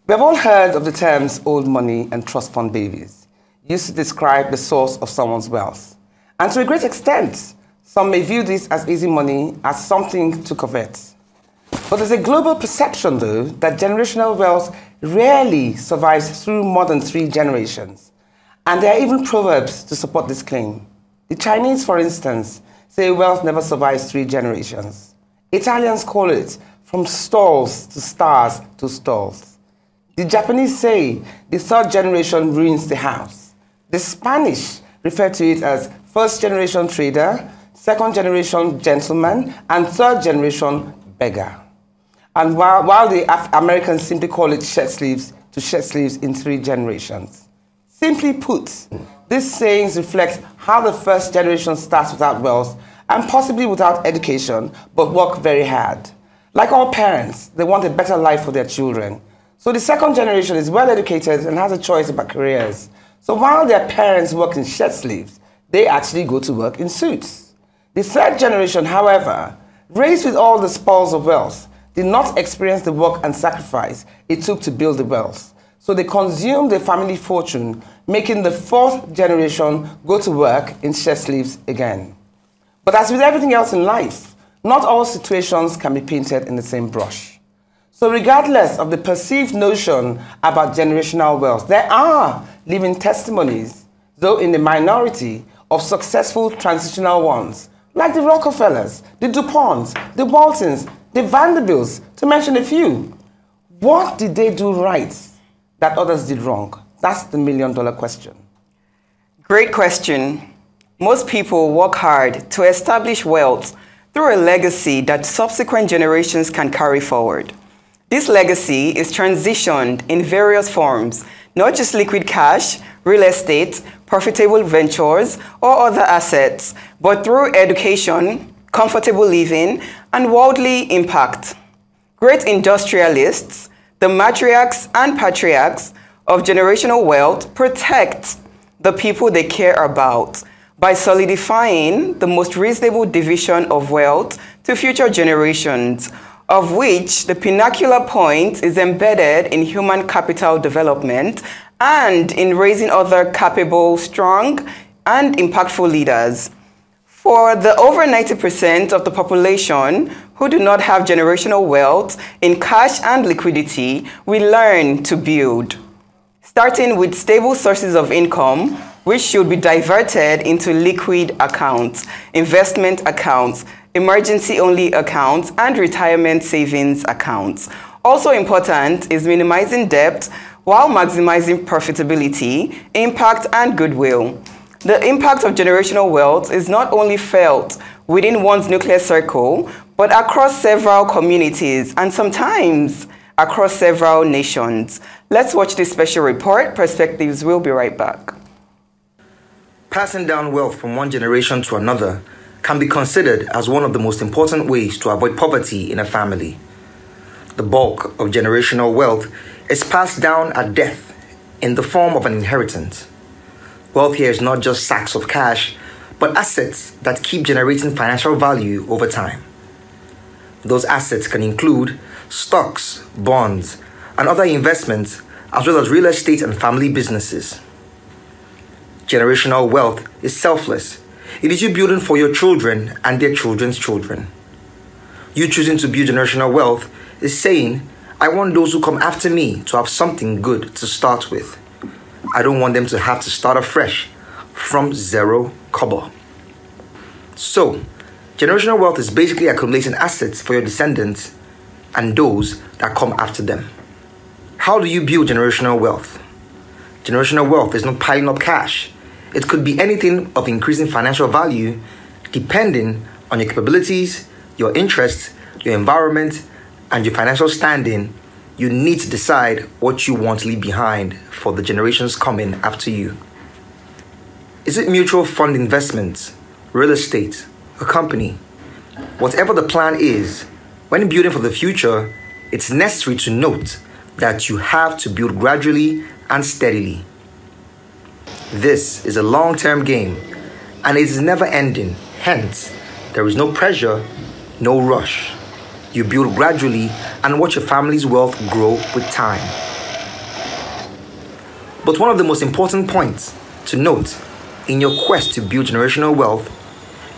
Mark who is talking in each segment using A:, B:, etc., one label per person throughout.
A: We have all heard of the terms old money and trust fund babies, used to describe the source of someone's wealth. And to a great extent, some may view this as easy money, as something to covet. But there's a global perception, though, that generational wealth rarely survives through more than 3 generations. And there are even proverbs to support this claim. The Chinese, for instance, say wealth never survives 3 generations. Italians call it from stalls to stars to stalls. The Japanese say the 3rd generation ruins the house. The Spanish refer to it as 1st generation trader, 2nd generation gentleman, and 3rd generation beggar. And while the Americans simply call it shirt sleeves to shirt sleeves in 3 generations. Simply put, these sayings reflect how the 1st generation starts without wealth and possibly without education, but work very hard. Like all parents, they want a better life for their children. So the 2nd generation is well educated and has a choice about careers. So while their parents work in shirt sleeves, they actually go to work in suits. The 3rd generation, however, raised with all the spoils of wealth, did not experience the work and sacrifice it took to build the wealth. So they consumed the family fortune, making the 4th generation go to work in shirt sleeves again. But as with everything else in life, not all situations can be painted in the same brush. So regardless of the perceived notion about generational wealth, there are living testimonies, though in the minority, of successful transitional ones, like the Rockefellers, the DuPonts, the Waltons, the Vanderbilts, to mention a few. What did they do right that others did wrong? That's the million-dollar question.
B: Great question. Most people work hard to establish wealth through a legacy that subsequent generations can carry forward. This legacy is transitioned in various forms, not just liquid cash, real estate, profitable ventures, or other assets, but through education, comfortable living, and worldly impact. Great industrialists, the matriarchs and patriarchs of generational wealth, protect the people they care about by solidifying the most reasonable division of wealth to future generations, of which the pinnacular point is embedded in human capital development and in raising other capable, strong, and impactful leaders. For the over 90% of the population who do not have generational wealth in cash and liquidity, we learn to build, starting with stable sources of income, which should be diverted into liquid accounts, investment accounts, emergency-only accounts, and retirement savings accounts. Also important is minimizing debt while maximizing profitability, impact, and goodwill. The impact of generational wealth is not only felt within one's nuclear circle, but across several communities and sometimes across several nations. Let's watch this special report. Perspectives will be right back.
C: Passing down wealth from one generation to another can be considered as one of the most important ways to avoid poverty in a family. The bulk of generational wealth is passed down at death in the form of an inheritance. Wealth here is not just sacks of cash, but assets that keep generating financial value over time. Those assets can include stocks, bonds, and other investments, as well as real estate and family businesses. Generational wealth is selfless. It is you building for your children and their children's children. You choosing to build generational wealth is saying, I want those who come after me to have something good to start with. I don't want them to have to start afresh from 0 kobo. So, generational wealth is basically accumulating assets for your descendants and those that come after them. How do you build generational wealth? Generational wealth is not piling up cash. It could be anything of increasing financial value depending on your capabilities, your interests, your environment, and your financial standing. You need to decide what you want to leave behind for the generations coming after you. Is it mutual fund investments, real estate, a company? Whatever the plan is, when building for the future, it's necessary to note that you have to build gradually and steadily. This is a long-term game, and it is never ending. Hence, there is no pressure, no rush. You build gradually and watch your family's wealth grow with time. But one of the most important points to note in your quest to build generational wealth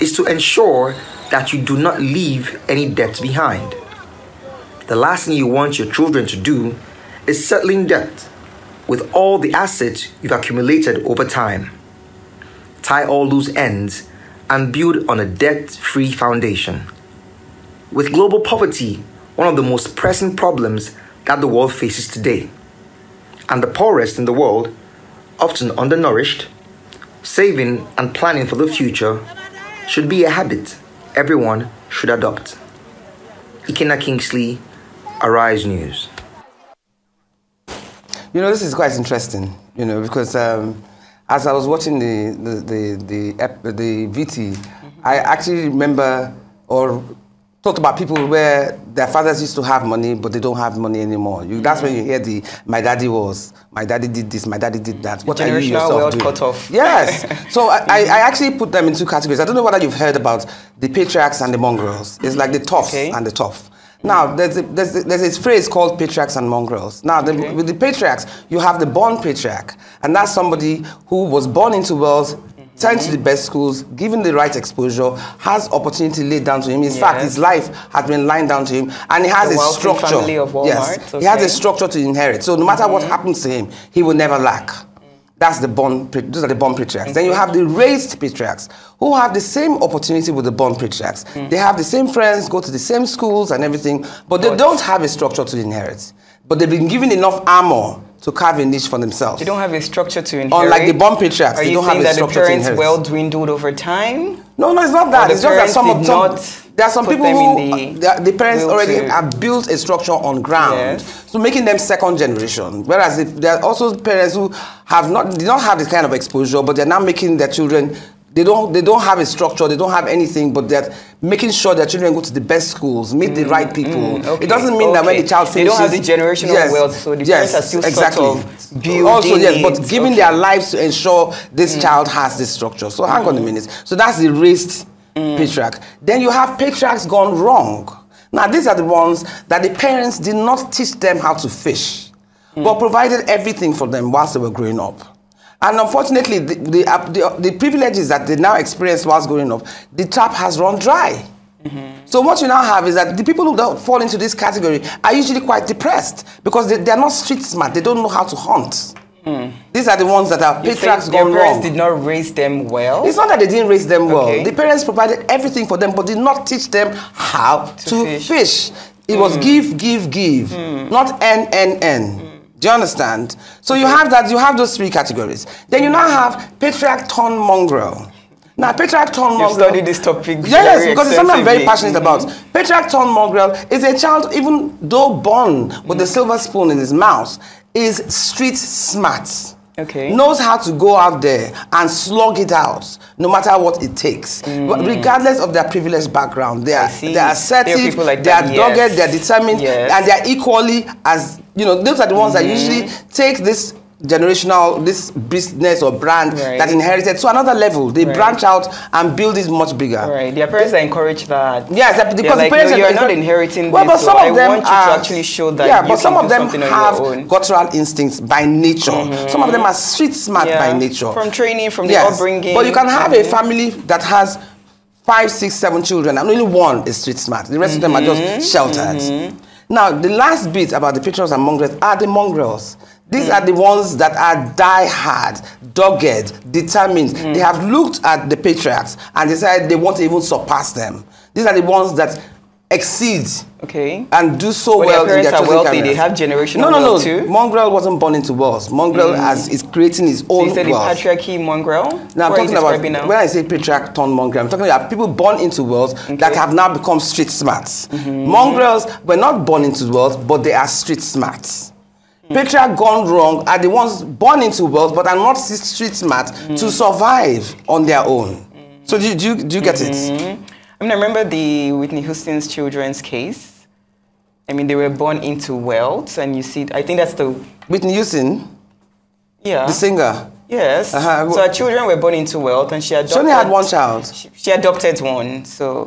C: is to ensure that you do not leave any debt behind. The last thing you want your children to do is settle in debt with all the assets you've accumulated over time. Tie all loose ends and build on a debt-free foundation. With global poverty, one of the most pressing problems that the world faces today, and the poorest in the world, often undernourished, saving and planning for the future should be a habit everyone should adopt. Ikenna Kingsley, Arise News.
A: You know, this is quite interesting, you know, because as I was watching the VT, I actually remember or talked about people where their fathers used to have money, but they don't have money anymore. That's when you hear my daddy did this, my daddy did that. What are you yourself doing? Cut off. Yes. So I actually put them in two categories. I don't know whether you've heard about the patriarchs and the mongrels. It's like the tough and the tough. Now, there's this phrase called patriarchs and mongrels. Now, with the patriarchs, you have the born patriarch, and that's somebody who was born into wealth, sent to the best schools, given the right exposure, has opportunity laid down to him. In fact, his life has been lying down to him, and he has a structure. Family of Walmart. He has a structure to inherit. So no matter what happens to him, he will never lack. That's the those are the born patriarchs. Then you have the raised patriarchs who have the same opportunity with the born patriarchs. They have the same friends, go to the same schools and everything, but they don't have a structure to inherit. But they've been given enough armor to carve a niche for themselves. They
B: don't have a structure to inherit?
A: Unlike the born patriarchs, they don't have a structure to inherit. Are you saying that the parents well
B: dwindled over time?
A: No, it's not that. It's just that there are some people who the parents already have built a structure on ground, so making them second generation. Whereas there are also parents who did not have this kind of exposure, but they're now making their children. They don't have a structure. They don't have anything, but they're making sure their children go to the best schools, meet the right people. It doesn't mean that when the child finishes,
B: they don't have the generational wealth, so the parents are still sort of building.
A: Also, but giving their lives to ensure this child has this structure. So hang on a minute. So that's the raised patriarch. Then you have patriarchs gone wrong. Now these are the ones that the parents did not teach them how to fish, but provided everything for them whilst they were growing up. And unfortunately, the privileges that they now experience whilst growing up, the tap has run dry. So what you now have is that the people who don't fall into this category are usually quite depressed because they're not street smart. They don't know how to hunt. These are the ones that are patriarchs gone wrong.
B: Their parents did not raise them well?
A: It's not that they didn't raise them well. The parents provided everything for them, but did not teach them how to fish. It was give, not N. Do you understand? So you have that. You have those three categories. Then you now have patriarch turned mongrel. Now, patriarch turned mongrel.
B: You've studied this topic.
A: Yes, because it's something I'm very passionate about. Patriarch turned mongrel is a child, even though born with a silver spoon in his mouth, is street smart. Knows how to go out there and slug it out, no matter what it takes. But regardless of their privileged background, they are assertive, they are dogged, they are determined, and they are equally as, you know, those are the ones that usually take this this business or brand that inherited to another level. They branch out and build it much bigger.
B: Their parents encourage that.
A: Yes, because the parents
B: you're not inheriting this,
A: but some of them
B: I want you to actually show that
A: but some of them have guttural instincts by nature. Some of them are street smart by nature.
B: From training, from the upbringing.
A: But you can have a family that has 5, 6, 7 children and only one is street smart. The rest of them are just sheltered. Now, the last bit about the patriarchs and mongrels are the mongrels. These are the ones that are die-hard, dogged, determined. They have looked at the patriarchs and decided they want to even surpass them. These are the ones that exceed and do so well in their chosen careers.
B: They have generational wealth too?
A: Mongrel wasn't born into wealth. Mongrel is creating his own wealth. So you said
B: the patriarchy mongrel?
A: Now I'm talking about, when I say patriarch turned mongrel, I'm talking about people born into wealth that have now become street smarts. Mongrels were not born into wealth, but they are street smarts. Patriarch gone wrong are the ones born into wealth but are not street smart to survive on their own. So do you get it?
B: I mean, I remember the Whitney Houston's children's case. I mean, they were born into wealth, and you see, I think that's the...
A: Whitney Houston?
B: Yeah.
A: The singer?
B: Yes. So her children were born into wealth, and she adopted.
A: She only had one child.
B: She adopted one. So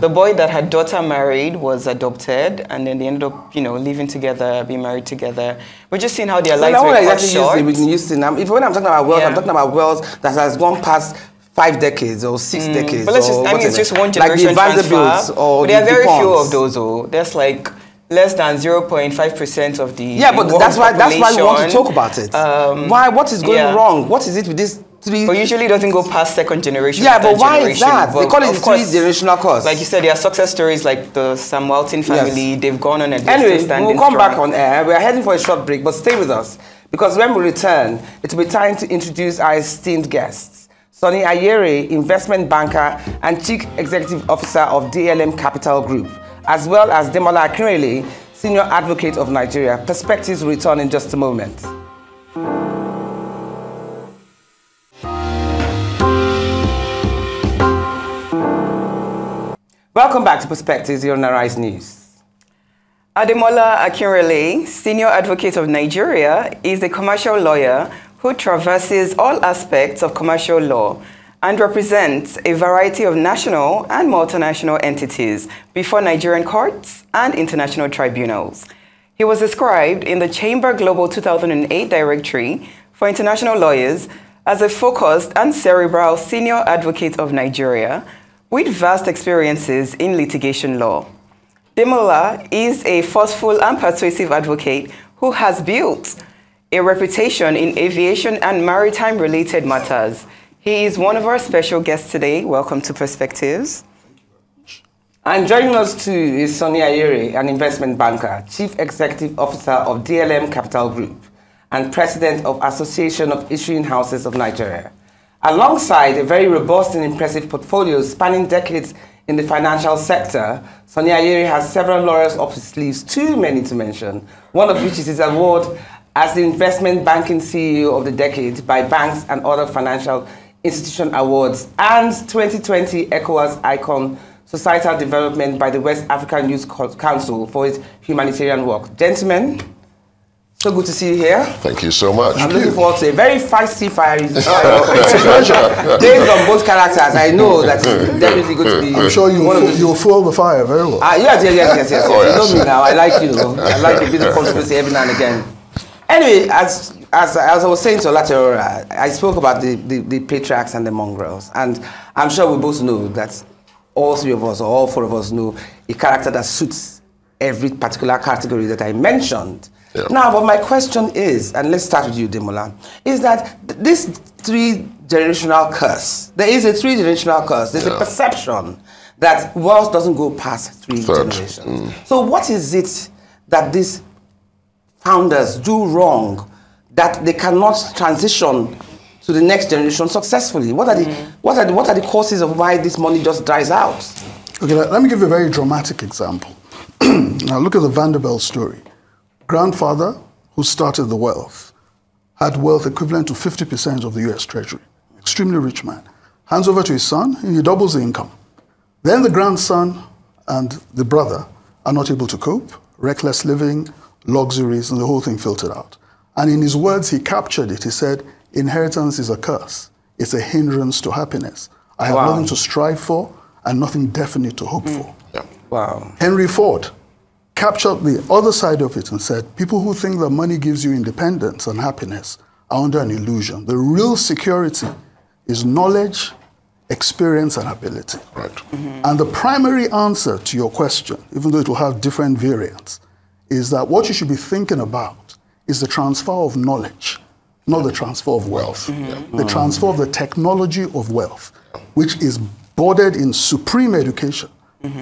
B: the boy that her daughter married was adopted, and then they ended up, living together, being married together. We're just seeing how their lives were cut short.
A: When I'm talking about wealth, I'm talking about wealth that has gone past 5 decades or 6 decades.
B: But it's just one generation transfer. But there are very few of those. There's like less than 0.5% of the
A: but that's why we want to talk about it. Why? What is going wrong? What is it with this 3?
B: But usually it doesn't go past second generation.
A: Yeah, but why is that? They call it 3-generational curse.
B: Like you said, there are success stories like the Sam Walton family. Yes. They've gone on and
A: anyway, we'll come back on air. We are heading for a short break, but stay with us because when we return, it will be time to introduce our esteemed guests. Sonnie Ayere, investment banker and chief executive officer of DLM Capital Group, as well as Demola Akinrele, senior advocate of Nigeria. Perspectives will return in just a moment. Welcome back to Perspectives here on Arise News.
B: Demola Akinrele, senior advocate of Nigeria, is a commercial lawyer who traverses all aspects of commercial law and represents a variety of national and multinational entities before Nigerian courts and international tribunals. He was described in the Chamber Global 2008 Directory for International Lawyers as a focused and cerebral senior advocate of Nigeria with vast experiences in litigation law. Demola is a forceful and persuasive advocate who has built a reputation in aviation and maritime-related matters. He is one of our special guests today. Welcome to Perspectives.
A: And joining us too is Sonnie Ayere, an investment banker, chief executive officer of DLM Capital Group, and president of Association of Issuing Houses of Nigeria. Alongside a very robust and impressive portfolio spanning decades in the financial sector, Sonnie Ayere has several laurels up his sleeves, too many to mention, one of which is his award as the Investment Banking CEO of the Decade by Banks and Other Financial Institution Awards, and 2020 ECOWAS Icon Societal Development by the West African Youth Council for his humanitarian work. Gentlemen, so good to see you here.
D: Thank you so much.
A: I'm looking forward to a very feisty, fiery discussion. Based on both characters, I know that it's definitely going to be.
E: I'm sure you'll fuel the fire very well.
A: Yes. Oh, yes. You know me now. I like I like a bit of controversy every now and again. Anyway, as I was saying to Olatorera, I spoke about the patriarchs and the mongrels, and I'm sure we both know that all 3 of us, or all 4 of us, know a character that suits every particular category that I mentioned. Yeah. Now, but my question is, and let's start with you, Demola, is that this 3-generational curse, there is a 3-generational curse, there's a perception that wealth doesn't go past 3 generations. So what is it that these founders do wrong that they cannot transition to the next generation successfully? What are the causes of why this money just dries out?
E: Okay, let me give you a very dramatic example. Now look at the Vanderbilt story. Grandfather, who started the wealth, had wealth equivalent to 50% of the US Treasury. Extremely rich man. Hands over to his son, and he doubles the income. Then the grandson and the brother are not able to cope. Reckless living, luxuries, and the whole thing filtered out. And in his words, he captured it. He said, inheritance is a curse. It's a hindrance to happiness. I have nothing to strive for and nothing definite to hope for.
D: Yeah.
A: Wow.
E: Henry Ford captured the other side of it and said, people who think that money gives you independence and happiness are under an illusion. The real security is knowledge, experience, and ability.
D: Right.
E: And the primary answer to your question, even though it will have different variants, is that what you should be thinking about is the transfer of knowledge, not the transfer of wealth. The transfer of the technology of wealth, which is bordered in supreme education,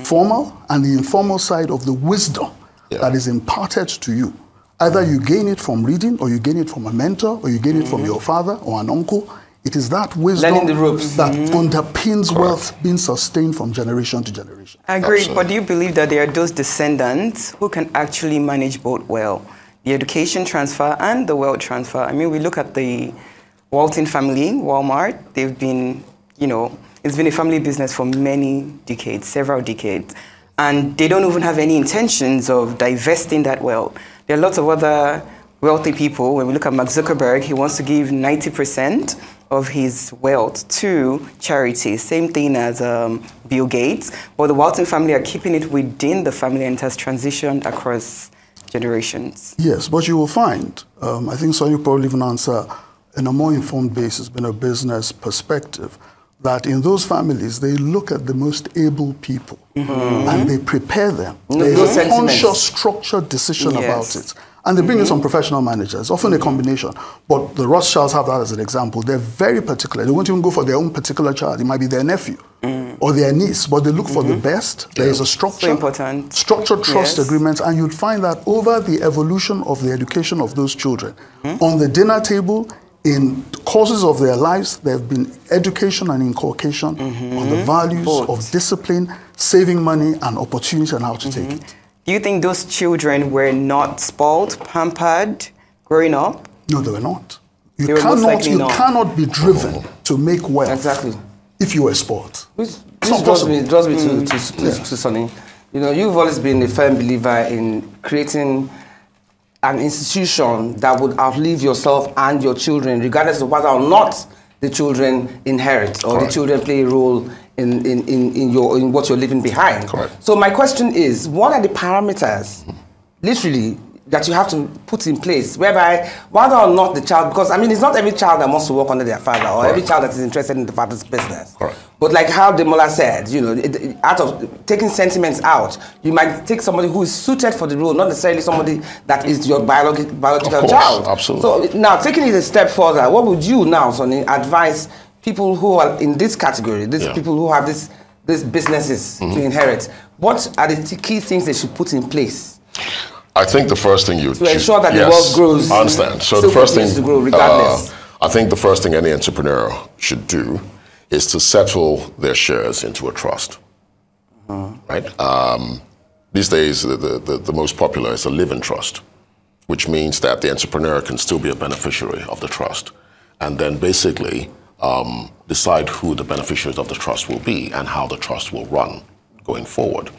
E: formal and the informal side of the wisdom that is imparted to you. Either you gain it from reading, or you gain it from a mentor, or you gain it from your father or an uncle. It is that wisdom that underpins wealth being sustained from generation to generation.
B: Agreed,
D: Absolutely.
B: but do you believe that there are those descendants who can actually manage both well? The education transfer and the wealth transfer. I mean, we look at the Walton family, Walmart. They've been, it's been a family business for many decades, several decades. And they don't even have any intentions of divesting that wealth. There are lots of other wealthy people, when we look at Mark Zuckerberg, he wants to give 90% of his wealth to charity. Same thing as Bill Gates. But the Walton family are keeping it within the family and it has transitioned across generations.
E: Yes, but you will find, I think Sonnie probably even answer in a more informed basis, in a business perspective, that in those families, they look at the most able people and they prepare them. There's a conscious, structured decision about it. And they bring in some professional managers, often a combination. But the Rothschilds have that as an example. They're very particular. They won't even go for their own particular child. It might be their nephew or their niece, but they look for the best. There is a structure,
B: so important.
E: Structured trust agreements, and you'll find that over the evolution of the education of those children, on the dinner table, in courses of their lives, there have been education and inculcation on the values of discipline, saving money, and opportunity and how to take it.
B: Do you think those children were not spoiled, pampered, growing up?
E: No, they were not. You cannot be driven to make wealth if you were spoiled.
A: Which draws me to Sonnie. You know, you've always been a firm believer in creating an institution that would outlive yourself and your children, regardless of whether or not the children inherit or the children play a role in what you're leaving behind. So my question is, what are the parameters, literally, that you have to put in place, whereby whether or not the child, because I mean, it's not every child that wants to work under their father or every child that is interested in the father's business. But like how Demola said, you know, out of taking sentiments out, you might take somebody who is suited for the role, not necessarily somebody that is your biological child.
D: Absolutely.
A: So now, taking it a step further, what would you now, Sonnie, advise people who are in this category, these people who have these businesses to inherit? What are the key things they should put in place?
D: I think the first thing to
A: ensure that the wealth grows.
D: I understand. So the first thing
A: to grow regardless.
D: I think the first thing any entrepreneur should do is to settle their shares into a trust. Right? These days, the most popular is a living trust, which means that the entrepreneur can still be a beneficiary of the trust, and then basically decide who the beneficiaries of the trust will be and how the trust will run going forward.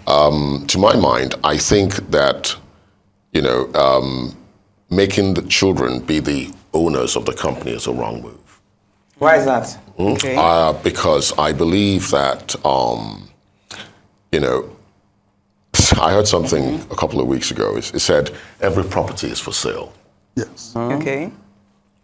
D: To my mind, I think that, you know, making the children be the owners of the company is a wrong move.
A: Why is that?
D: Because I believe that, you know, I heard something a couple of weeks ago. It said every property is for sale.
E: Yes.
B: Okay.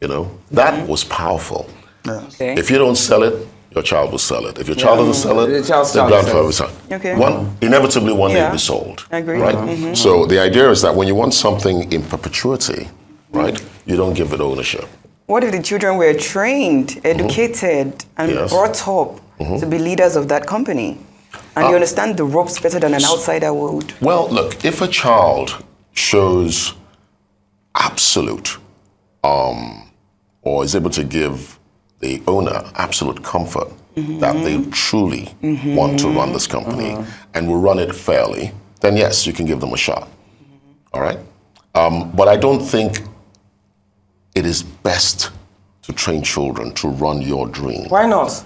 D: You know, that was powerful.
E: Yes.
B: Okay.
D: If you don't sell it, your child will sell it. If your child doesn't sell it, the grandfather will sell it. Inevitably, one day will be sold.
B: I agree.
D: Right? So the idea is that when you want something in perpetuity, right, you don't give it ownership.
B: What if the children were trained, educated, and brought up to be leaders of that company? And you understand the ropes better than an outsider would?
D: Well, look, if a child shows absolute, or is able to give the owner absolute comfort that they truly want to run this company and will run it fairly, then yes, you can give them a shot. All right? But I don't think it is best to train children to run your dream.
A: Why not?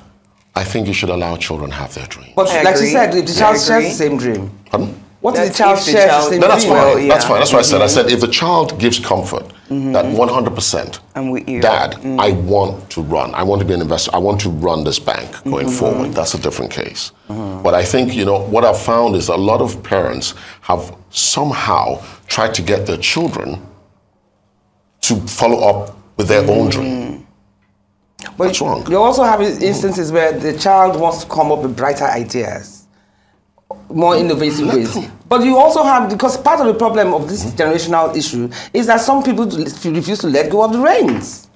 D: I think you should allow children have their dream.
A: But like you said, if the child shares the same dream.
D: Pardon?
A: What if the child shares the same dream?
D: That's fine. That's fine. That's what I said. I said if the child gives comfort that 100%,
B: I'm with you.
D: Dad, I want to run. I want to be an investor. I want to run this bank going forward. That's a different case. But I think, you know, what I've found is a lot of parents have somehow tried to get their children to follow up with their own dream. But that's wrong.
A: You also have instances where the child wants to come up with brighter ideas, more innovative ways. But you also have, because part of the problem of this generational issue is that some people refuse to let go of the reins.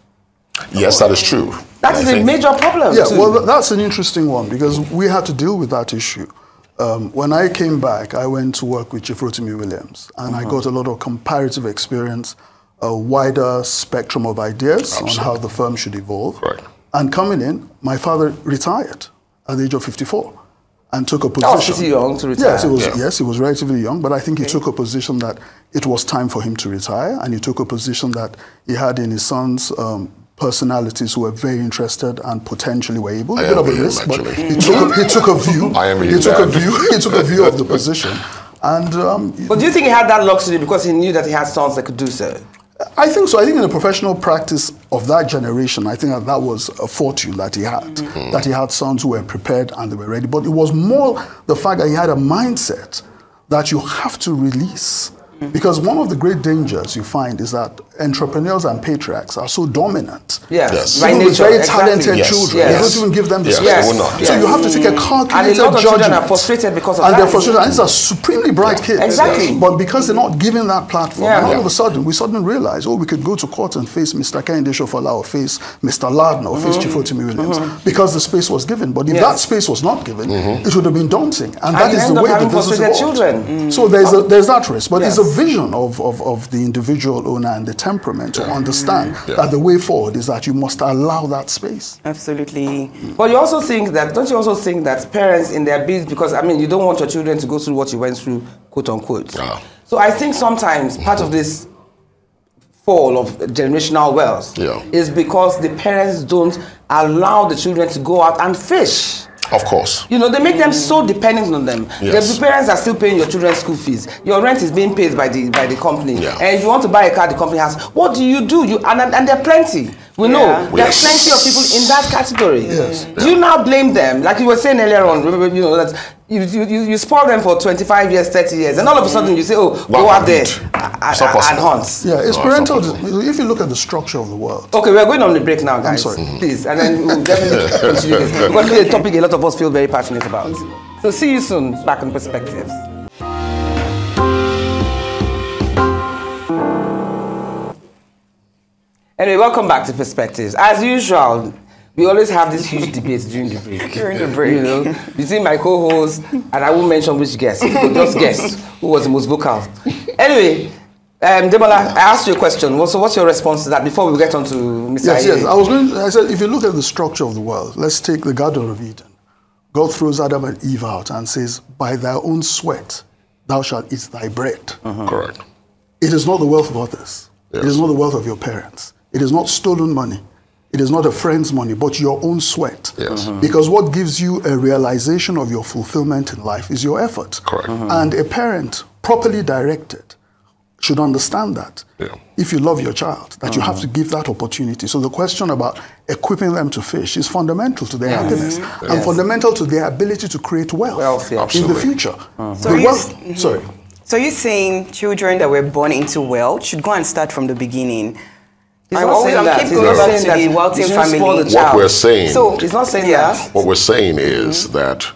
D: Yes, that is true.
A: That is a major problem.
E: Yeah, well, that's an interesting one because we had to deal with that issue. When I came back, I went to work with Chief Williams, and I got a lot of comparative experience, a wider spectrum of ideas on how the firm should evolve. And coming in, my father retired at the age of 54 and took a position.
A: That was pretty young to retire.
E: Yes, he was relatively young, but I think he took a position that it was time for him to retire, and he took a position that he had in his son's personalities who were very interested and potentially were able. A bit of a risk, but he took a view. He took a view of the position. And
A: but do you think he had that luxury because he knew that he had sons that could do so?
E: I think so. I think in the professional practice of that generation, I think that was a fortune that he had, that he had sons who were prepared and they were ready. But it was more the fact that he had a mindset that you have to release. Because one of the great dangers you find is that entrepreneurs and patriarchs are so dominant.
A: Yes.
E: Even with very talented children, they don't even give them the space.
A: Yes.
E: So you have to take a calculated
A: judgment. And a lot of children are
E: judgment.
A: frustrated because of
E: And
A: that.
E: they're frustrated. And these are supremely bright kids.
A: Exactly.
E: But because they're not given that platform, and all of a sudden, we suddenly realize, oh, we could go to court and face Mr. Kehinde Shofola or face Mr. Lardner or face Chief Otimi-Williams because the space was given. But if that space was not given, it would have been daunting. And that is the way the business evolved.
A: Children.
E: So there's that risk. But it's a vision of the individual owner and the temperament to understand that the way forward is that you must allow that space.
B: Absolutely.
A: But you also think that, don't you also think that parents in their business, because I mean, you don't want your children to go through what you went through, quote unquote. So I think sometimes part of this fall of generational wealth is because the parents don't allow the children to go out and fish.
D: Of course.
A: You know, they make them so dependent on them. The parents are still paying your children's school fees. Your rent is being paid by the company. And if you want to buy a car, the company has. What do? And there are plenty. We know there are plenty of people in that category. Do you now blame them? Like you were saying earlier on, you know, that you spoil them for 25 years, 30 years, and all of a sudden you say, oh, go out there and hunt.
E: Yeah, it's parental. If you look at the structure of the world.
A: Okay, we're going on the break now, guys.
E: I'm sorry.
A: Please, and then we'll definitely continue this. Because it's a topic a lot of us feel very passionate about. So see you soon back on Perspectives. Anyway, welcome back to Perspectives. As usual, we always have this huge debate during the break. You know, between my co-host, and I won't mention which guest, but just guess who was the most vocal. Anyway, Demola, I asked you a question. So what's your response to that before we get on to Mr. Ayere?
E: Yes. I said, if you look at the structure of the world, let's take the Garden of Eden. God throws Adam and Eve out and says, by thy own sweat, thou shalt eat thy bread.
D: Correct.
E: It is not the wealth of others. It is not the wealth of your parents. It is not stolen money. It is not a friend's money, but your own sweat. Because what gives you a realization of your fulfillment in life is your effort.
D: Correct.
E: And a parent, properly directed, should understand that. If you love your child, that you have to give that opportunity. So the question about equipping them to fish is fundamental to their happiness and fundamental to their ability to create wealth in the future.
B: So you're saying children that were born into wealth should go and start from the beginning?
A: He's not saying that.
B: Keep going back to the wealthy family.
D: What we're saying,
B: so
A: he's not saying that.
D: What we're saying is that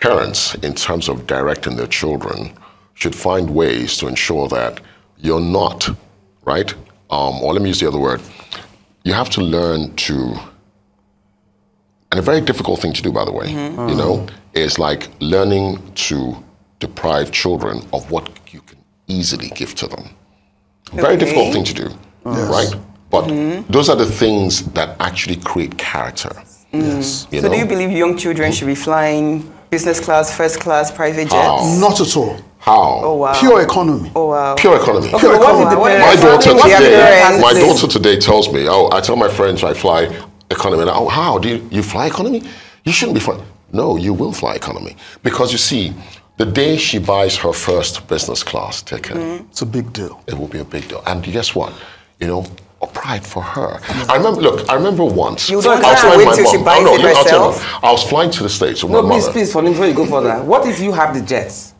D: parents, in terms of directing their children, should find ways to ensure that you're not, right? Or let me use the other word. You have to learn to, and a very difficult thing to do, by the way, you know, is like learning to deprive children of what you can easily give to them. Very difficult thing to do, right? But those are the things that actually create character.
E: Yes.
B: So do you believe young children should be flying business class, first class, private jets?
E: Not at all.
D: How?
B: Oh, wow.
E: Pure economy.
B: Oh, wow.
D: Pure economy.
A: Okay, but what if
D: My daughter today tells me, oh, I tell my friends I fly economy. And oh, how? Do you fly economy? You shouldn't be flying. No, you will fly economy. Because you see, the day she buys her first business class ticket,
E: it's a big deal.
D: It will be a big deal. And guess what? You know, a pride for her. I remember once.
B: You don't have to wait till she buys it herself.
D: I was flying to the States with my mother.
A: Please, before you go further, what if you have the jets?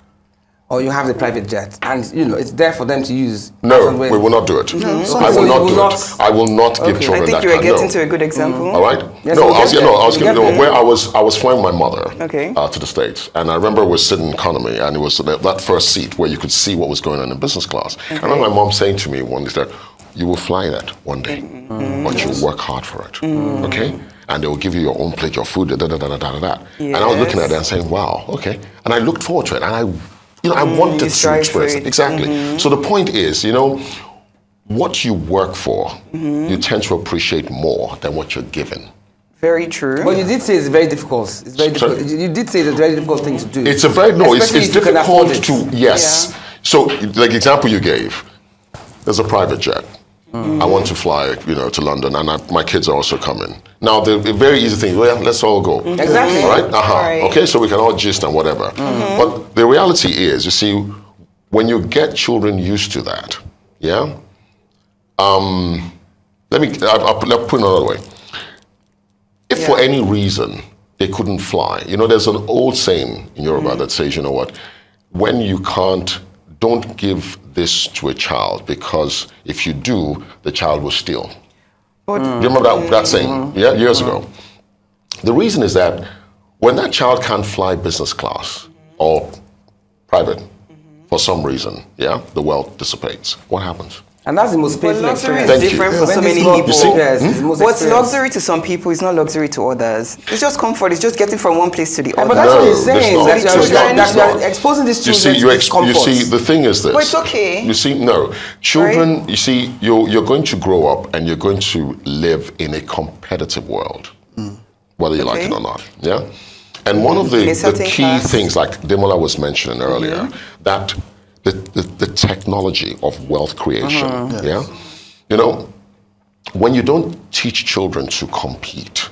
A: Or you have the private jet, and you know it's there for them to use.
D: No, we will not do it. I will not do it. I will not give children that.
B: I think you were getting to a good example.
D: All right.
A: Yes,
D: no, I was giving where I was flying my mother to the States, and I remember we were sitting in economy, and it was that first seat where you could see what was going on in business class. I remember my mom saying to me one day that you will fly that one day, but you work hard for it. Okay. And they will give you your own plate, your food, And I was looking at it and saying, wow, okay. And I looked forward to it, and I wanted to experience it. Exactly. So the point is, you know, what you work for, you tend to appreciate more than what you're given.
B: Very true.
A: But you did say it's very difficult. It's very difficult. You did say it's a very difficult thing to do.
D: It's a very, it's difficult to, yes. Yeah. So, like the example you gave, there's a private jet. I want to fly, you know, to London, and my kids are also coming. Now, the very easy thing, well, let's all go.
A: Exactly.
D: All right? Right. Okay, so we can all gist and whatever. But the reality is, you see, when you get children used to that, I'll put it another way. If for any reason they couldn't fly, there's an old saying in Yoruba that says, you know what, when you can't, don't give this to a child, because if you do, the child will steal. Do you remember that saying? Yeah, years ago. The reason is that when that child can't fly business class or private for some reason, the wealth dissipates. What happens?
A: And that's the most painful
B: luxury
A: experience.
B: is different for so many people. What's
A: experience.
B: luxury to some people is not luxury to others. It's just comfort. It's just getting from one place to the other.
A: But that's what he's saying.
D: That
A: you're exposing these children to discomfort.
D: You see, the thing is this.
B: But it's okay.
D: You see, no. Children, right? You see, you're going to grow up and you're going to live in a competitive world, whether you like it or not. Yeah? And one of the key things, like Demola was mentioning earlier, that the technology of wealth creation, when you don't teach children to compete,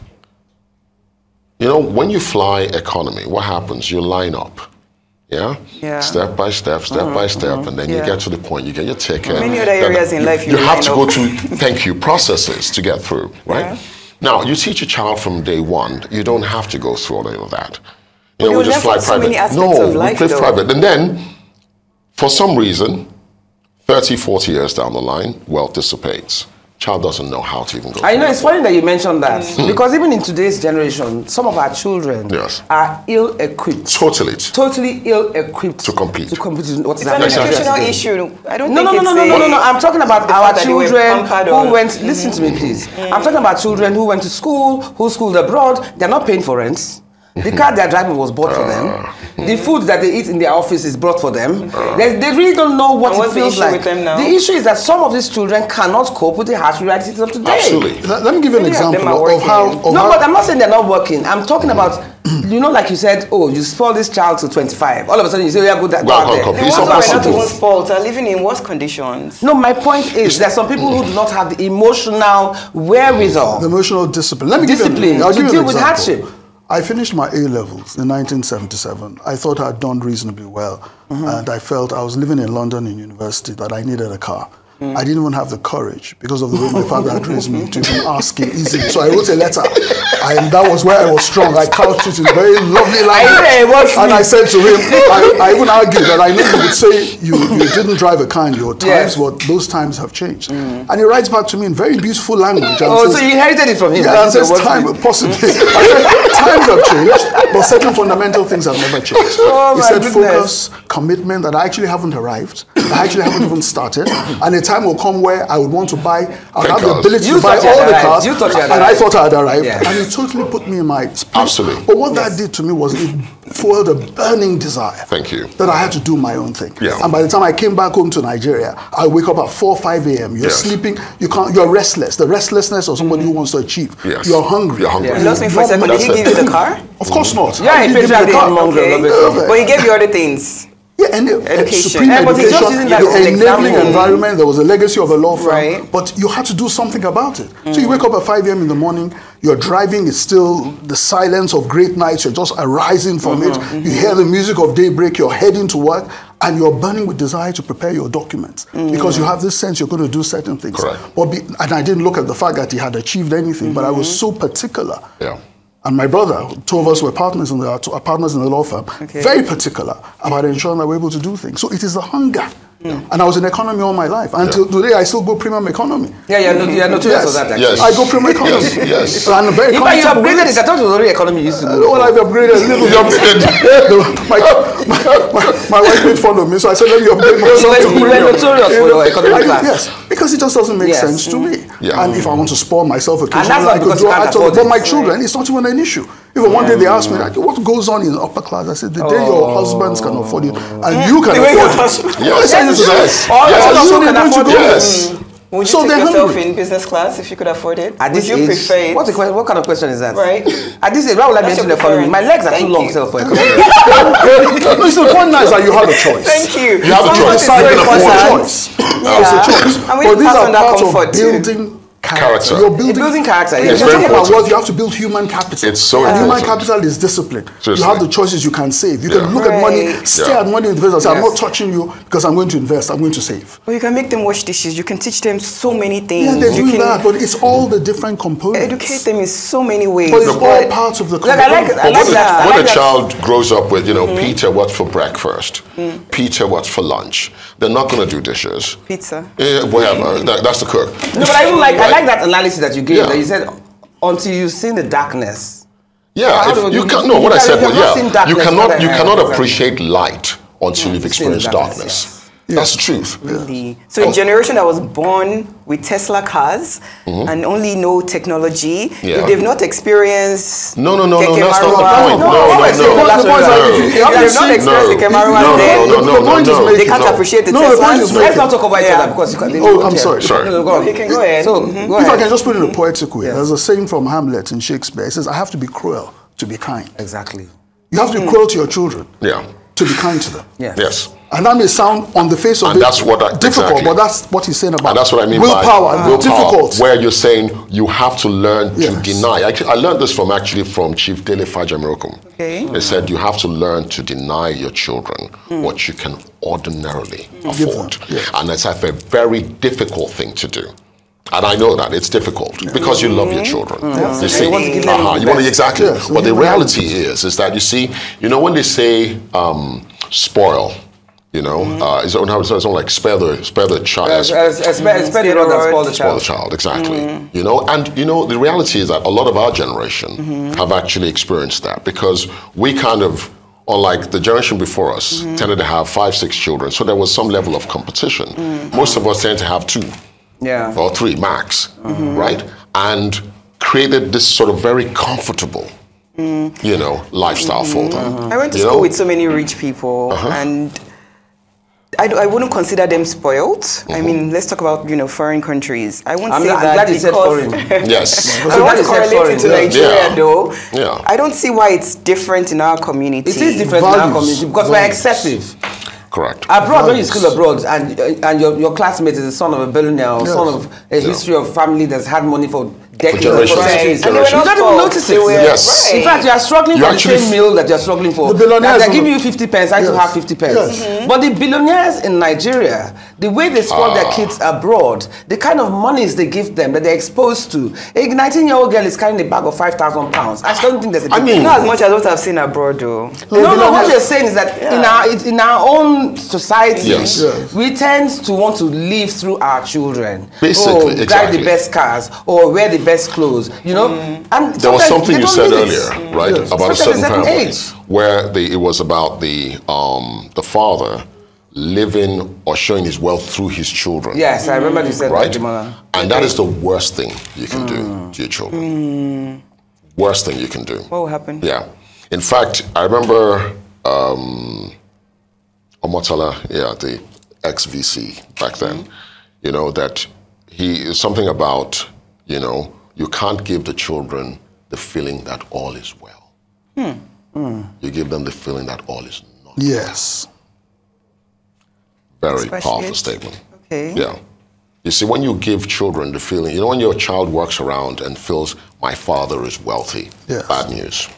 D: when you fly economy, what happens? You line up, step by step, and then you get to the point, you get your ticket.
B: Many other areas in life
D: you have to go through, processes to get through, right? Yeah. Now, you teach a child from day one, you don't have to go through all of that. We just fly private. We play private. And then, for some reason, 30, 40 years down the line, wealth dissipates. Child doesn't know how to even go.
A: It's funny that you mentioned that, because even in today's generation, some of our children are ill-equipped. Totally ill-equipped
D: to compete.
A: What's
B: that? It's an educational issue. I don't think
A: No. I'm talking about our children who went. Listen to me, please. I'm talking about children who went to school, who schooled abroad. They're not paying for rent. The car they're driving was bought for them. The food that they eat in their office is brought for them. They really don't know what it feels like. The issue is that some of these children cannot cope with the harsh realities of today.
D: Absolutely.
E: Let me give you an example of how...
A: But I'm not saying they're not working. I'm talking about, like you said, you spoil this child to 25. All of a sudden you say, go out there.
B: The ones who are not even spoiled are living in worse conditions.
A: No, my point is there are some people who do not have the emotional wherewithal.
E: The emotional discipline. Let me give you an example. To deal with hardship. I finished my A-levels in 1977. I thought I'd done reasonably well. And I felt I was living in London in university, that I needed a car. I didn't even have the courage, because of the way my father had raised me, to even ask him easily. So I wrote a letter, and that was where I was strong. I couched it in very lovely language. And I said to him, I even argued that I know you would say you didn't drive a car in your times, but those times have changed. And he writes back to me in very beautiful language. And says,
A: so you inherited it from him?
E: Yeah, and says, possibly. I said, times have changed, but certain fundamental things have never changed. He said, focus, commitment, that I actually haven't arrived. I actually haven't even started. And a time will come where I would want to buy, I would have the ability to buy all the cars, and I thought I had arrived. And it totally put me in my space.
D: Absolutely.
E: But what that did to me was it fueled a burning desire.
D: Thank you.
E: That I had to do my own thing. And by the time I came back home to Nigeria, I wake up at 4, 5 a.m. You're sleeping, you're restless. The restlessness of somebody who wants to achieve. You're hungry.
D: You're hungry.
B: You lost me for a second. Did he give you the car?
E: Of course not.
A: Yeah, he paid for the car.
B: But he gave you other things.
E: Yeah, and
B: education.
E: Supreme education, the enabling environment, there was a legacy of a law firm, but you had to do something about it. So you wake up at 5 a.m. in the morning, you're driving, it's still the silence of great nights, you're just arising from it, you hear the music of daybreak, you're heading to work, and you're burning with desire to prepare your documents, because you have this sense you're going to do certain things. And I didn't look at the fact that he had achieved anything, but I was so particular. And my brother, two of us were partners in the law firm, very particular about ensuring that we're able to do things. So it is the hunger. And I was in economy all my life. Until today, I still go premium economy.
A: You're notorious for that, actually.
E: I go premium economy. And I'm very comfortable.
A: You upgraded it. I thought it was already economy you used to go.
E: Well, I've upgraded a little. My wife made fun of me, so I said, let me upgrade myself to premium.
A: You were notorious for your economy class.
E: Yes, because it just doesn't make sense to me. And if I want to spoil myself occasionally,
A: I could do it.
E: But my children, it's not even an issue. Even one day they asked me, like, what goes on in the upper class? I said, the day your husbands can afford it, and you can afford it.
B: Would you take yourself in business class if you could afford it? Would you prefer it?
A: What kind of question is that?
B: Right.
A: At this age, why would I be into the economy? My legs are too long for economy.
E: No, it's the point now is that you have a choice.
B: Thank you.
E: You have a choice. It's a choice.
B: And we pass on that comfort
E: building
D: Character.
E: You're building
A: character.
E: If
A: Yes,
E: you're
D: very
E: talking about
D: important.
E: wealth, you have to build human capital.
D: It's so
E: and human
D: important.
E: capital is discipline.
D: Seriously.
E: You have the choices you can save. You can
D: Yeah.
E: look at money, stare at money in the face and say, I'm
A: Yes.
E: not touching you because I'm going to invest, I'm going to save.
B: Or you can make them wash dishes. You can teach them so many things.
E: Yeah, they
B: you
E: do
B: can
E: that, but it's all the different components.
B: educate them in so many ways.
E: But it's
A: No,
E: all
A: but-
E: parts of the
A: Look, I like
E: component.
A: I like that. I
D: When
A: like
D: a
A: that.
D: child grows up with, Peter, what's for breakfast? Peter, what's for lunch? They're not going to do dishes.
B: Pizza.
D: Whatever. That's the cook.
A: No, but I even like I
D: Right?
A: like that analysis that you gave.
D: Yeah.
A: That you said until you've seen the darkness.
D: Yeah,
A: How
D: if
A: do
D: you
A: you-
D: can. No,
A: you
D: what I
A: can-
D: said
A: you
D: was,
A: have not seen
D: you
A: darkness,
D: cannot
A: what I heard,
D: cannot
A: exactly.
D: appreciate light until you've
A: Seen
D: experienced
A: darkness,
D: darkness. That's the truth.
B: Really. So a generation that was born with Tesla cars and only know technology,
D: Yeah.
B: if they've not experienced
D: No, that's not the
B: Keke
D: point.
B: Marwa,
D: No,
A: what we're saying,
D: no,
A: the point is that if you
B: if they've not experienced Keke Marwa, then
E: The point is made-
B: they can't
D: No.
B: appreciate the
E: No, the point
B: Teslas.
E: is made-
A: Let's not talk about each
B: Yeah.
A: other because you can.
E: Oh, I'm sorry.
D: Sorry.
A: No, go on.
B: You can go ahead.
A: So go
E: If I
A: ahead.
E: can just put it in a poetic way,
A: Yes.
E: there's a saying from Hamlet in Shakespeare. It says, I have to be cruel to be kind.
A: Exactly.
E: You have to be cruel to your children
D: Yeah.
E: to be kind to them.
A: Yes.
D: Yes.
E: And that may sound on the face of
D: And
E: it
D: that's what
E: difficult,
D: exactly.
E: but that's what he's saying about
D: And that's what I mean
E: willpower.
D: by willpower,
E: Difficult.
D: where you're saying you have to learn to
E: Yes.
D: deny. I learned this from Chief Dele Fajamirokum.
B: Okay.
D: They said you have to learn to deny your children what you can ordinarily afford.
E: Yes.
D: And it's a very difficult thing to do. And I know that it's difficult because you love your children. You see,
A: You want to give them the
D: you want to
A: best.
D: exactly.
E: Yes,
D: But the
E: you want-
D: reality is that you see, when they say spoil, it's not like spare the child.
A: Spare the rod and spoil the
D: Spoil the
A: child.
D: child, exactly. The reality is that a lot of our generation have actually experienced that because we kind of, unlike the generation before us, tended to have 5, 6 children. So there was some level of competition. Most of us tend to have 2
A: Yeah.
D: or 3 max, right? And created this sort of very comfortable, lifestyle for them.
B: I went to
D: You
B: school
D: know?
B: with so many rich people, and I wouldn't consider them spoiled. I mean, let's talk about foreign countries. I won't say
A: I'm
B: that
A: glad you said
B: because
A: foreign.
D: Yes.
B: I want to
A: That is
B: correlate
A: foreign,
B: it to
A: yeah.
B: Nigeria,
D: Yeah.
B: though.
D: Yeah.
B: I don't see why it's different in our community.
A: It is different in our
E: Values.
A: community because we're
E: Values.
A: excessive.
D: Correct.
A: Abroad, when you school abroad and your classmate is the son of a billionaire or
E: Yes.
A: son of a history of family that's had money for decades or
D: generations.
A: centuries,
B: And they were
A: you
B: not
A: don't even
B: poor.
A: notice
B: They
A: it.
B: were-
D: Yes.
B: right.
A: In fact, you are struggling
D: You
A: for the
D: actually
A: same meal that you're struggling for.
E: The billionaires
A: They're
E: are
A: giving
E: not-
A: you 50 pence, I have to
E: Yes.
A: have 50 pence.
E: Yes.
A: But the billionaires in Nigeria, the way they spoil their kids abroad, the kind of monies they give them that they're exposed to. A 19-year-old girl is carrying a bag of 5,000 pounds. I don't think there's a
D: I
A: big
D: mean-
B: Not as much as what I've seen abroad, though.
A: no, what they're saying is that in our own society,
D: Yes.
E: Yes.
A: we tend to want to live through our children.
D: Basically,
A: drive
D: exactly.
A: the best cars or wear the best clothes, And
D: There was
A: sometimes
D: something
A: they
D: you
A: don't
D: said
A: need
D: earlier,
A: it.
D: right,
E: Yes.
D: about a
A: Especially
D: certain
A: at a certain
D: family,
A: age.
D: where it was about the father living or showing his wealth through his children.
A: Yes, I remember you said
D: Right?
A: that, Demola.
D: And that is the worst thing you can do to your children. Worst thing you can do.
B: What will happen?
D: Yeah. In fact, I remember Omotala, the ex-VC back then, that something about, you can't give the children the feeling that all is well. You give them the feeling that all is not.
E: Yes.
D: Very
B: Especially-
D: powerful statement.
B: Okay.
D: Yeah. You see, when you give children the feeling, when your child walks around and feels, my father is wealthy,
E: Yes.
D: bad news.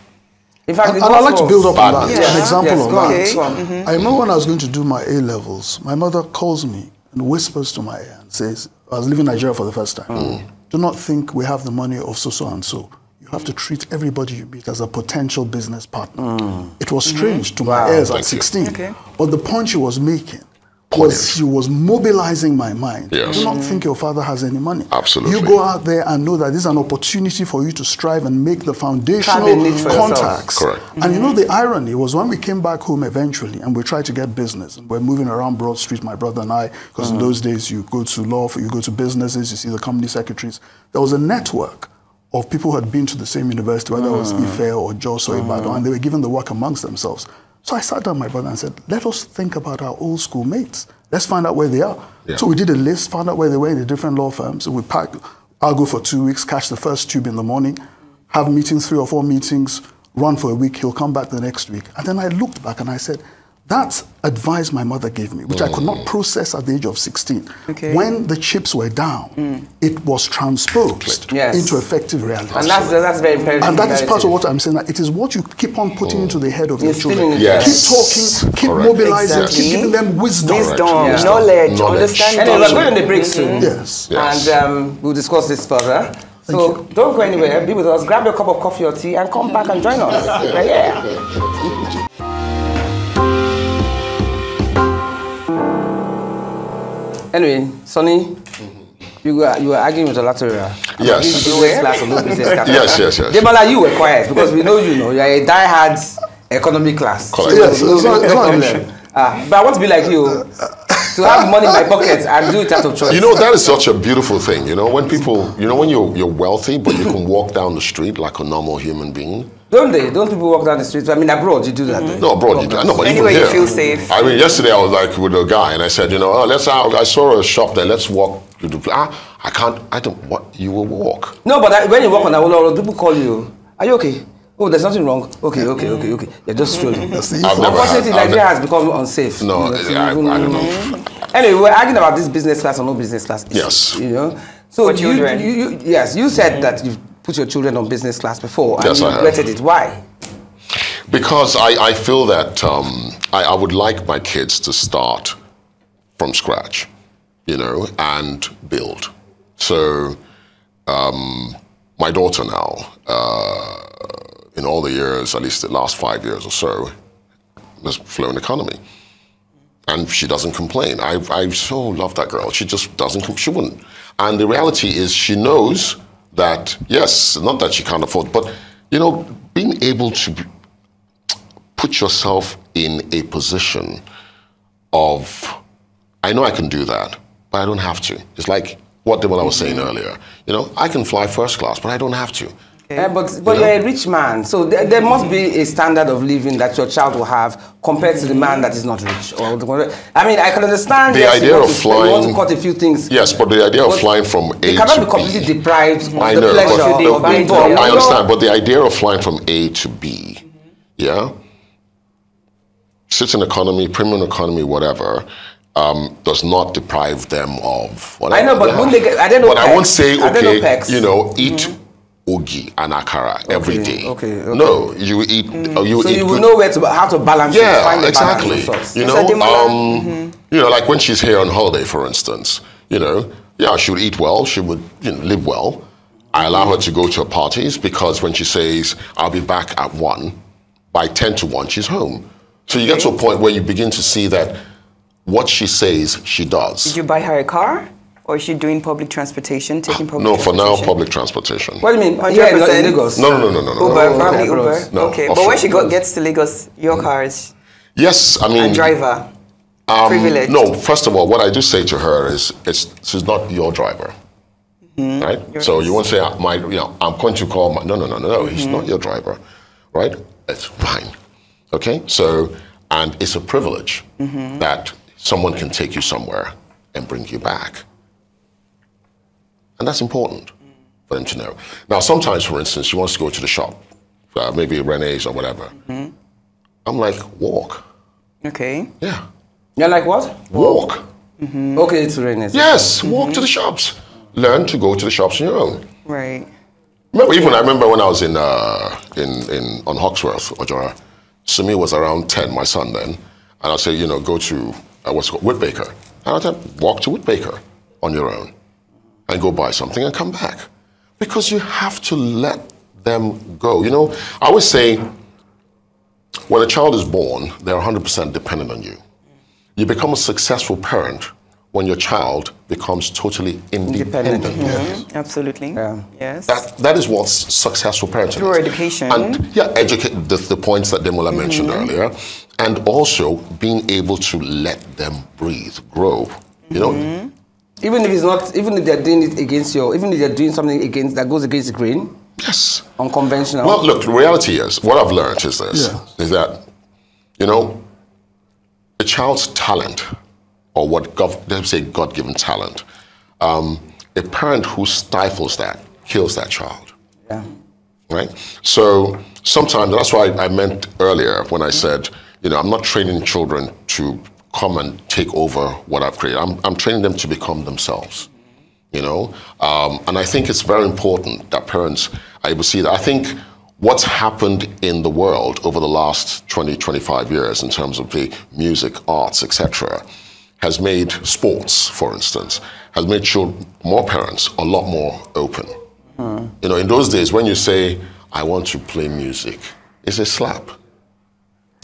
A: In fact,
E: And I'd like to build up on that.
D: Yes.
E: An example
A: Yes,
E: of
A: go on,
E: that.
A: go on.
E: I remember when I was going to do my A-levels, my mother calls me and whispers to my ear and says, I was leaving Nigeria for the first time. Do not think we have the money of so and so. You have to treat everybody you meet as a potential business partner. It was strange to my ears at
D: Thank you.
E: 16.
B: Okay.
E: But the point she was making was she was mobilizing my mind.
D: Yes.
E: Do not think your father has any money.
D: Absolutely.
E: You go out there and know that this is an opportunity for you to strive and make the foundational
A: Carve a niche for yourself.
E: contacts.
D: Correct.
E: And the irony was when we came back home eventually and we tried to get business, and we're moving around Broad Street, my brother and I, because in those days you go to law, you go to businesses, you see the company secretaries. There was a network of people who had been to the same university, whether it was Ife or Jos or Ibadan, and they were given the work amongst themselves. So I sat down with my brother and said, let us think about our old school mates. Let's find out where they are.
D: Yeah.
E: So we did a list, found out where they were in the different law firms. So we packed, I'll go for 2 weeks, catch the first tube in the morning, have meetings, 3 or 4 meetings, run for a week, he'll come back the next week. And then I looked back and I said, That's advice my mother gave me, which I could not process at the age of 16.
B: Okay.
E: When the chips were down, it was transposed into effective reality.
A: And that's very imperative.
E: And that is part of what I'm saying. That it is what you keep on putting into the head of your children.
D: Yes.
E: Keep talking, keep mobilizing, keep giving them wisdom.
B: Knowledge, understanding.
A: Anyway, we're going on the break soon.
E: Yes.
A: And we'll discuss this further. So don't go anywhere. Be with us. Grab a cup of coffee or tea and come back and join us. Yeah. Anyway, Sonnie, you were arguing with Olatorera.
D: Yes.
A: Business class or no business class.
D: Yes.
A: Demola, you were quiet because we know you are a die-hard economy class.
D: Correct.
E: Yes, it's not an issue.
A: But I want to be like you, to have money in my pocket and do it out of choice.
D: You know, that is such a beautiful thing. You know, when people, when you're wealthy, but you can walk down the street like a normal human being.
A: Don't they? Don't people walk down the streets? I mean, abroad you do that.
D: No, abroad you do. No, but
B: anyway,
D: even here,
B: you feel safe.
D: I mean, yesterday I was like with a guy, and I said, I saw a shop there. Let's walk to the. I can't. I don't. What? You will walk.
A: No, but when you walk on Awolowo, people call you. Are you okay? Oh, there's nothing wrong. Okay. You're just strolling. Unfortunately, Nigeria has become unsafe.
D: No, I don't know.
A: Anyway, we're arguing about this business class or no business class issue.
D: Yes.
A: You know. So you said that you've put your children on business class before and you regretted it. Why?
D: Because I feel that I would like my kids to start from scratch, and build. So my daughter now, in all the years, at least the last 5 years or so, has flown economy. And she doesn't complain. I so love that girl. She just doesn't, she wouldn't. And the reality is she knows that, yes, not that she can't afford, but, being able to put yourself in a position of, I know I can do that, but I don't have to. It's like what Demola was saying earlier. I can fly first class, but I don't have to.
A: Okay. But you're a rich man, so there must be a standard of living that your child will have compared to the man that is not rich. I mean, I can understand
D: the idea of flying.
A: You want to cut a few things.
D: Yes, but the idea of flying from A to B.
A: You cannot be completely deprived of the pleasure of being
D: born. I understand, but the idea of flying from A to B, certain economy, premium economy, whatever, does not deprive them of whatever.
A: I know, but when they get, I don't know.
D: But I won't say, eat ogi and akara every day. Okay. No, you eat.
A: So you will know how to balance it.
D: Yeah, exactly. Like when she's here on holiday, for instance, she would eat well, she would live well. I allow her to go to her parties because when she says, I'll be back at 1, by 10 to 1, she's home. So you get to a point where you begin to see that what she says, she does.
B: Did you buy her a car? Or is she doing public transportation, taking public transportation?
D: No, for now, public transportation.
A: What do you mean?
B: 100%?
A: Yeah, in Lagos?
D: No.
B: Uber, probably Uber.
D: No,
B: okay, but when she gets to Lagos, your car is...
D: Yes, I mean...
B: And driver. Privileged.
D: No, first of all, what I do say to her is, she's not your driver. Right? So you won't say, I'm going to call my... No, he's not your driver. Right? It's fine. Okay? So, and it's a privilege that someone can take you somewhere and bring you back. And that's important for them to know. Now, sometimes, for instance, she wants to go to the shop, maybe Renee's or whatever. I'm like, walk.
B: Okay.
D: Yeah.
A: You're like what?
D: Walk.
A: Okay, to Renee's.
D: Yes, walk to the shops. Learn to go to the shops on your own.
B: Right.
D: I remember when I was on Hawksworth, Ojora, Simi was around 10, my son then, and I'd say, go to what's called Whitbaker. And I'd say, walk to Whitbaker on your own. And go buy something and come back. Because you have to let them go. I always say, when a child is born, they're 100% dependent on you. You become a successful parent when your child becomes totally independent.
B: Absolutely. Yeah. Yes.
D: That is what's successful parenting.
B: Through education.
D: And educate the points that Demola mentioned earlier. And also being able to let them breathe, grow.
A: Even if they're doing it against even if they're doing something that goes against the grain.
D: Yes.
A: Unconventional.
D: Well, look, the reality is, what I've learned is this, is that, a child's talent, or let's say God-given talent, a parent who stifles that, kills that child.
A: Yeah.
D: Right? So sometimes, that's why I meant earlier when I said, you know, I'm not training children to come and take over what I've created. I'm training them to become themselves, you know? And I think it's very important that parents are able to see that. I think what's happened in the world over the last 20, 25 years in terms of the music, arts, etc., has made sports, for instance, has made more parents a lot more open. You know, in those days, when you say, I want to play music, it's a slap.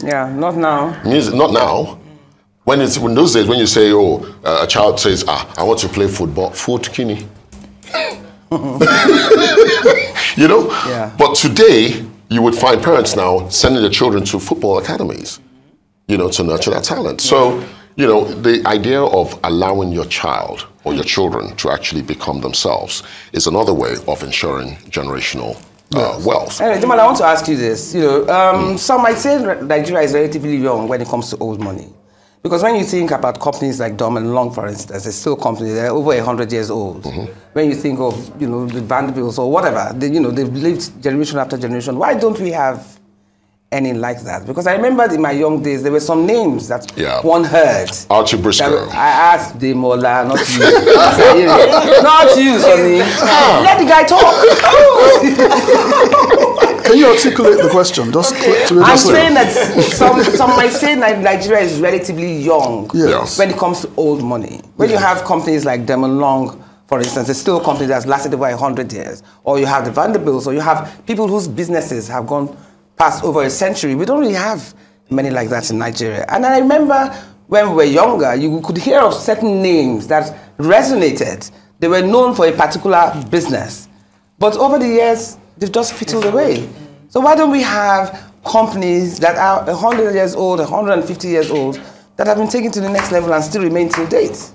A: Yeah, not now.
D: Music, not now. When those days, when you say, oh, a child says, I want to play football, foot kini. You know?
A: Yeah.
D: But today, you would find parents now sending their children to football academies, you know, to nurture that talent. So, you know, the idea of allowing your child or your children to actually become themselves is another way of ensuring generational wealth.
A: Anyway, Demola, I want to ask you this. You know, some might say Nigeria is relatively young when it comes to old money. Because when you think about companies like Demola, for instance, it's still companies, they're over 100 years old. When you think of, you know, the Vanderbilts or whatever, you know, they've lived generation after generation. Why don't we have any like that? Because I remember in my young days, there were some names that one heard.
D: Archie Briscoe.
A: I asked Demola, not you. Not you, Sonnie. Let the guy talk.
E: Can you articulate the question? Just
A: I'm saying that some might say that Nigeria is relatively young when it comes to old money. When you have companies like Demola, for instance, it's still a company that's lasted over 100 years. Or you have the Vanderbilts, or you have people whose businesses have gone past over a century. We don't really have many like that in Nigeria. And I remember when we were younger, you could hear of certain names that resonated. They were known for a particular business. But over the years, they've just fizzled away. So why don't we have companies that are 100 years old, 150 years old, that have been taken to the next level and still remain till date?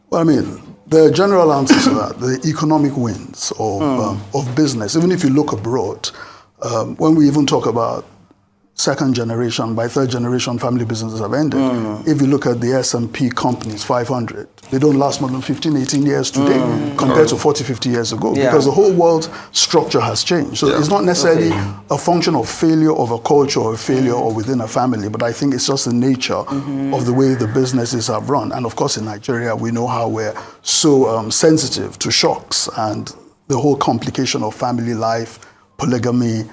E: Well, I mean, the general answer to that, the economic wins of business, even if you look abroad, when we even talk about second generation, by third generation, family businesses have ended. If you look at the S&P companies, 500, they don't last more than 15, 18 years today compared to 40, 50 years ago because the whole world structure has changed. So it's not necessarily a function of failure of a culture or a failure or within a family, but I think it's just the nature of the way the businesses have run. And of course in Nigeria, we know how we're so sensitive to shocks and the whole complication of family life, polygamy,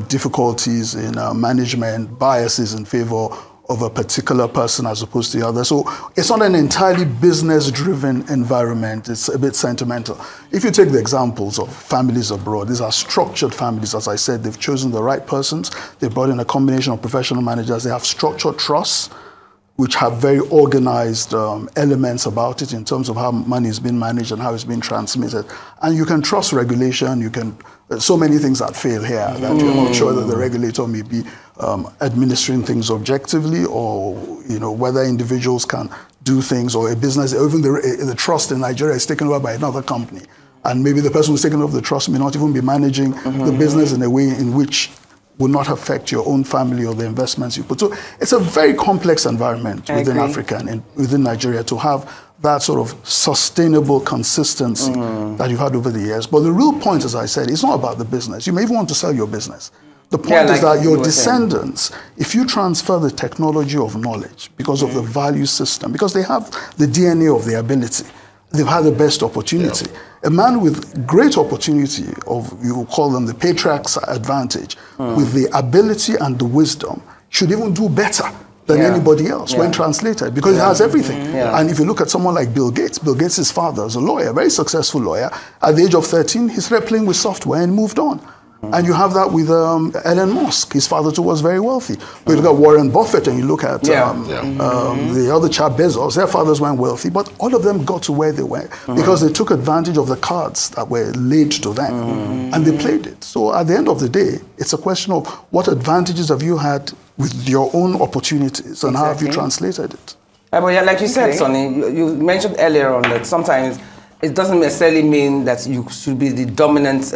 E: difficulties in management, biases in favor of a particular person as opposed to the other. So it's not an entirely business-driven environment. It's a bit sentimental. If you take the examples of families abroad, these are structured families. As I said, they've chosen the right persons. They've brought in a combination of professional managers. They have structured trusts, which have very organized elements about it in terms of how money is being managed and how it's being transmitted. And you can trust regulation. You can, so many things that fail here that you're not sure that the regulator may be administering things objectively, or you know whether individuals can do things, or a business, or even the trust in Nigeria is taken over by another company. And maybe the person who's taken over the trust may not even be managing the business in a way in which will not affect your own family or the investments you put. So it's a very complex environment within Africa and within Nigeria to have that sort of sustainable consistency that you've had over the years. But the real point, as I said, it's not about the business. You may even want to sell your business. The point is that your descendants, if you transfer the technology of knowledge because of the value system, because they have the DNA of the ability, they've had the best opportunity. A man with great opportunity of, you call them the patriarch's advantage, with the ability and the wisdom, should even do better than anybody else when translated, because he has everything. And if you look at someone like Bill Gates' father is a lawyer, a very successful lawyer. At the age of 13, he started playing with software and moved on. And you have that with Elon Musk. His father too was very wealthy. But you look at Warren Buffett and you look at the other chap, Bezos, their fathers weren't wealthy, but all of them got to where they were because they took advantage of the cards that were laid to them and they played it. So at the end of the day, it's a question of what advantages have you had with your own opportunities and how have you translated it?
A: But yeah, like you said, Sonnie, you mentioned earlier on that sometimes it doesn't necessarily mean that you should be the dominant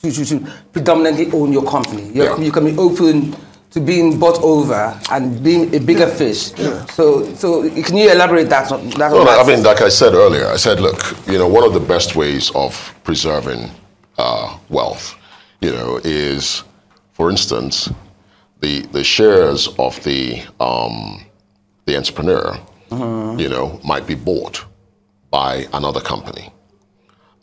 A: you should predominantly own your company. You can be open to being bought over and being a bigger fish. So can you elaborate that?
D: Well, I mean, like I said earlier, I said, look, you know, one of the best ways of preserving wealth, you know, is, for instance, the shares of the entrepreneur, you know, might be bought by another company.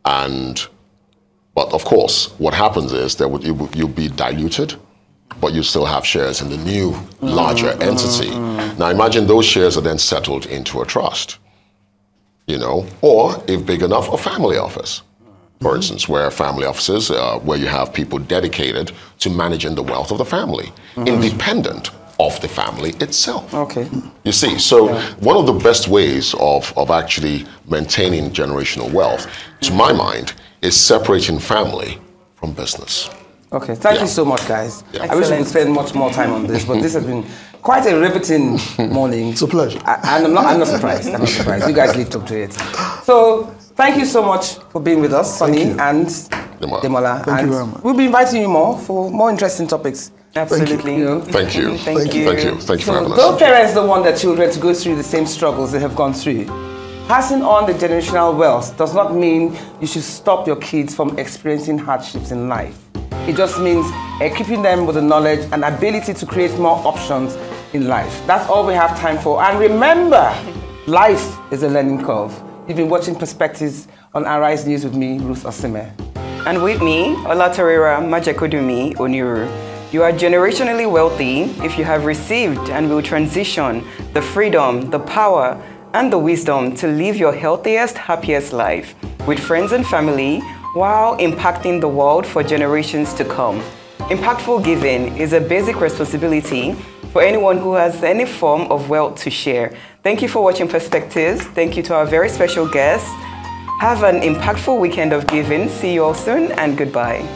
D: But of course, what happens is that you'll be diluted, but you still have shares in the new, larger entity. Now imagine those shares are then settled into a trust, you know, or if big enough, a family office. For instance, where family offices, where you have people dedicated to managing the wealth of the family, independent of the family itself.
A: Okay.
D: You see, so one of the best ways of actually maintaining generational wealth, to my mind, is separating family from business.
A: Okay, thank you so much, guys.
D: Yeah.
A: I wish we could spend much more time on this, but this has been quite a riveting morning.
E: It's a pleasure.
A: And I'm not surprised. I'm not surprised. You guys lived up to it. So, thank you so much for being with us, Sonnie and Demola.
E: Thank you very much.
A: We'll be inviting you more for more interesting topics.
B: Absolutely.
D: Thank you.
B: Thank you.
D: Thank you. Thank you for having us.
A: Though parents don't want their children to go through the same struggles they have gone through, passing on the generational wealth does not mean you should stop your kids from experiencing hardships in life. It just means equipping them with the knowledge and ability to create more options in life. That's all we have time for. And remember, life is a learning curve. You've been watching Perspectives on Arise News with me, Ruth Osime.
B: And with me, Olatorera, Majekodunmi-Oniru. You are generationally wealthy if you have received and will transition the freedom, the power, and the wisdom to live your healthiest, happiest life with friends and family while impacting the world for generations to come. Impactful giving is a basic responsibility for anyone who has any form of wealth to share. Thank you for watching Perspectives. Thank you to our very special guests. Have an impactful weekend of giving. See you all soon and goodbye.